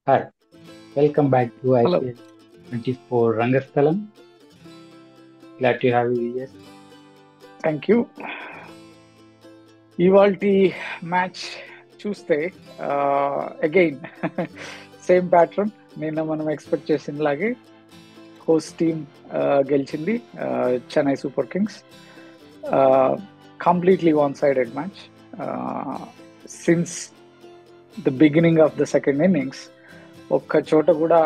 Hi, welcome back to Hello. IPL 24 Rangasthalam. Glad to have you. Yes, thank you. ఇవాల్టి match చూస్తే again same pattern. నిన్న మనం expect చేసినలాగే host team గెలిచింది, Chennai super Kings. Completely one sided match. Since the beginning of the second innings ఒక్క చోట కూడా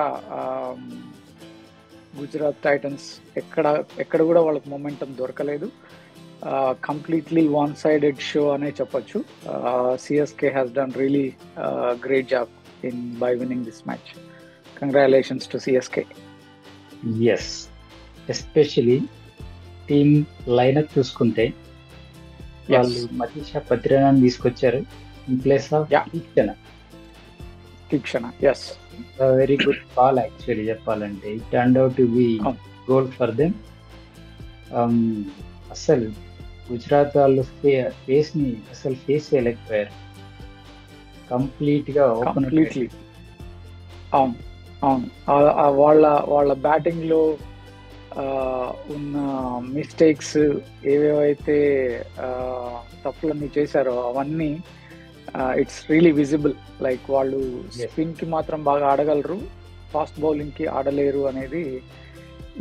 Gujarat Titans ఎక్కడ కూడా వాళ్ళకి మొమెంటం దొరకలేదు. కంప్లీట్లీ వన్ సైడెడ్ షో అనే చెప్పొచ్చు. CSK has done really great job by winning this match. Congratulations to CSK. yes. Especially team lineup చూసుకుంటే వాళ్ళు మతీషా పత్రినాన్ని తీసుకొచ్చారు in place of Yeah. Theekshana, yes. Very good call actually చెప్పాలంటే. It turn out to be Oh. Goal for them. అసలు గుజరాత్ వాళ్ళు face ని అసలు face చేయలేకపోయారు. కంప్లీట్ గా ఓపెన్ కంప్లీట్లీ. అవును, అవును. వాళ్ళ బ్యాటింగ్ లో ఉన్న మిస్టేక్స్ ఏవేవైతే తప్పులన్నీ చేశారో అవన్నీ ఇట్స్ రియలీ విజిబుల్. లైక్ వాళ్ళు స్పిన్ కి మాత్రం బాగా ఆడగలరు, ఫాస్ట్ బౌలింగ్ కి ఆడలేరు అనేది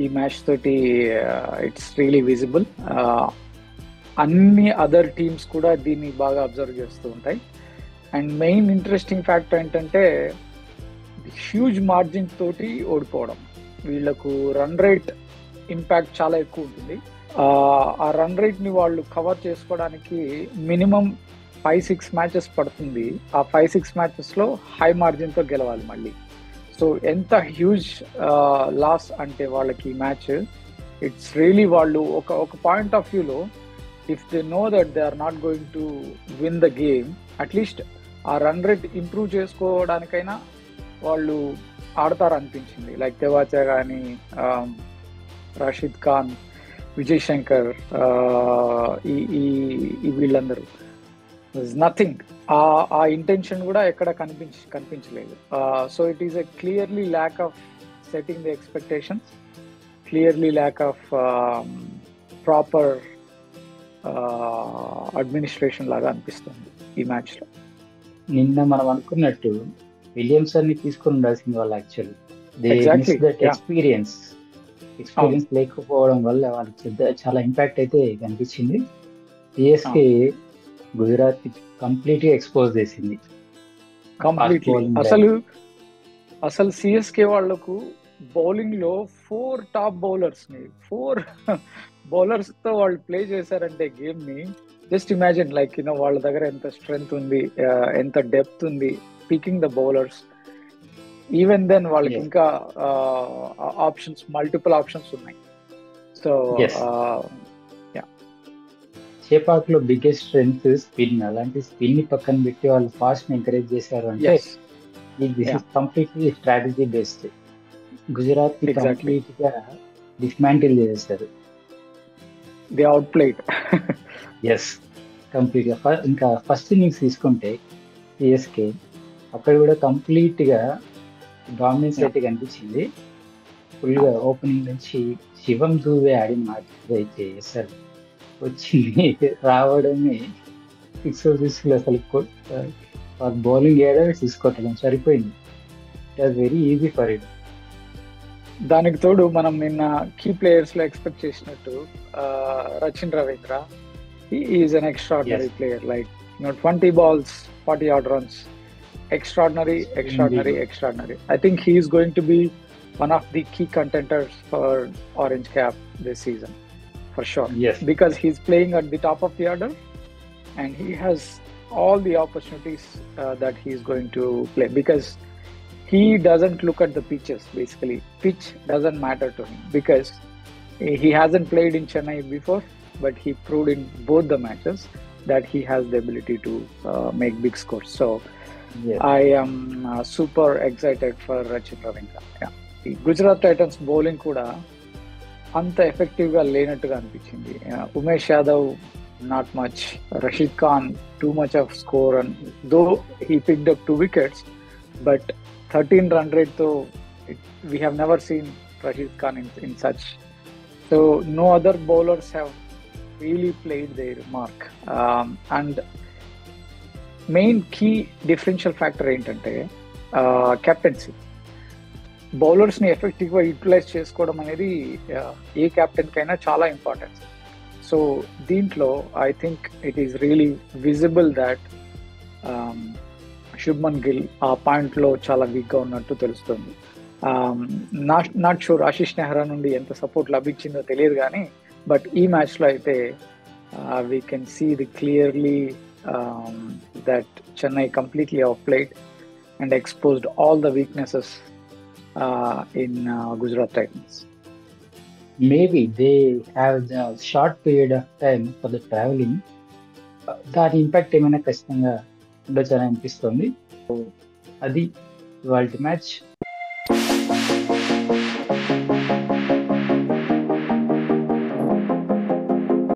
ఈ మ్యాచ్ తోటి ఇట్స్ రియలీ విజిబుల్. అన్ని అదర్ టీమ్స్ కూడా దీన్ని బాగా అబ్జర్వ్ చేస్తూ ఉంటాయి. అండ్ మెయిన్ ఇంట్రెస్టింగ్ ఫ్యాక్టర్ ఏంటంటే హ్యూజ్ మార్జిన్ తోటి ఓడిపోవడం. వీళ్ళకు రన్ రేట్ ఇంపాక్ట్ చాలా ఎక్కువ ఉంటుంది. ఆ రన్ రేట్ ని వాళ్ళు కవర్ చేసుకోవడానికి మినిమం 5-6 మ్యాచెస్ పడుతుంది. ఆ 5-6 మ్యాచెస్ లో హై మార్జిన్ తో గెలవాలి మళ్ళీ. సో ఎంత హ్యూజ్ లాస్ అంటే వాళ్ళకి మ్యాచ్. ఇట్స్ రియలీ వాళ్ళు ఒక పాయింట్ ఆఫ్ వ్యూలో if they know that they are not going to win the game, at least ఆ రన్ రేట్ ఇంప్రూవ్ చేసుకోవడానికైనా వాళ్ళు ఆడతారు అనిపించింది. లైక్ తెవాచా కానీ, రషీద్ ఖాన్, విజయ్ శంకర్, ఈ వీళ్ళందరూ నథింగ్. ఆ ఇంటెన్షన్ కూడా ఎక్కడ కనిపించలేదు. So it is a clearly lack of setting the expectations, clearly lack of proper administration లాగా అనిపిస్తుంది ఈ మ్యాచ్ లో. నిన్న మనం అనుకున్నట్టు విలియమ్సన్ ని తీసుకుని ఉండాల్సింది వాళ్ళు. Actually Exactly, yeah. ఎక్స్పీరియన్స్ లేకపోవడం వల్ల వాళ్ళకి చాలా ఇంపాక్ట్ అయితే కనిపించింది. సిఎస్కే గుజరాత్ కంప్లీట్ గా ఎక్స్పోజ్ చేసింది. కంప్లీట్లీ. అసలు సిఎస్కే వాళ్లకు బౌలింగ్ లో 4 టాప్ బౌలర్స్ ని 4 బౌలర్స్ తో వాళ్ళు ప్లే చేశారంటే గేమ్ ని జస్ట్ ఇమాజిన్. లైక్ వాళ్ళ దగ్గర ఎంత స్ట్రెంగ్త్ ఉంది, ఎంత డెప్త్ ఉంది picking the bowlers. Even then వాళ్ళకి Yes. ఇంకా ఆప్షన్స్, మల్టిపుల్ ఆప్షన్స్ ఉన్నాయి. So Yes. చేపాక్ లో బిగ్గెస్ట్ స్ట్రెంగ్త్ స్పిన్. అలాంటి స్పిన్ ని పక్కన పెట్టి వాళ్ళు ఫాస్ట్ ని ఎంకరేజ్ చేశారు అంటే this is completely strategy based. Gujarat ని Exactly. కంప్లీట్ గా డిస్మాంటిల్ చేశారు. They outplayed. Yes, complete గా. ఇంకా ఫస్ట్ ఇన్నింగ్స్ తీసుకుంటే సిఎస్కే అక్కడ కూడా కంప్లీట్ గా డామినెన్స్ అయితే కనిపించింది. ఫుల్ గా ఓపెనింగ్ నుంచి శివం దూబే ఆడిన మ్యాచ్ అయితే అసలు వచ్చింది రావడమే 6 అసలు బౌలింగ్ వేయడం, 6 కొట్టడం సరిపోయింది. It was very easy for it. దానికి తోడు మనం నిన్న కీ ప్లేయర్స్ లో ఎక్స్పెక్ట్ చేసినట్టు Rachin Ravindra is an extraordinary Yes. Player. Like 20 balls 40 odd runs. Extraordinary. I think he is going to be one of the key contenders for Orange Cap this season for sure. Yes. Because he's playing at the top of the order and he has all the opportunities that he's going to play, because he doesn't look at the pitches. Basically, pitch doesn't matter to him because he hasn't played in Chennai before, but he proved in both the matches that he has the ability to make big scores. So Yes. I am super excited for Rachin Ravindra. Yeah. ఈ Gujarat Titans bowling కూడా అంత effective గా లేనట్టుగా అనిపించింది. Umesh Yadav not much, Rashid Khan too much of score, and though he picked up 2 wickets, but 13 run rate తో we have never seen Rashid Khan in such. So no other bowlers have really played their mark. And main key differential factor ఏంటంటే captaincy. బౌలర్స్ని ఎఫెక్టివ్గా utilise చేసుకోవడం అనేది ఏ కెప్టెన్కైనా చాలా important. So దీంట్లో I think it is really visible that Shubman Gill ఆ పాయింట్లో చాలా వీక్గా ఉన్నట్టు తెలుస్తుంది. నాట్ షూర్ ఆశీష్ నెహ్రా నుండి ఎంత సపోర్ట్ లభించిందో తెలియదు కానీ, బట్ ఈ మ్యాచ్లో అయితే we can see the clearly that Chennai completely outplayed and exposed all the weaknesses in Gujarat Titans. Maybe they have the short period of time for the traveling. దాని impact ఏమైనా ఖచ్చితంగా ఉండొచ్చని అనిపిస్తుంది. అది ఇవాల్టి మ్యాచ్.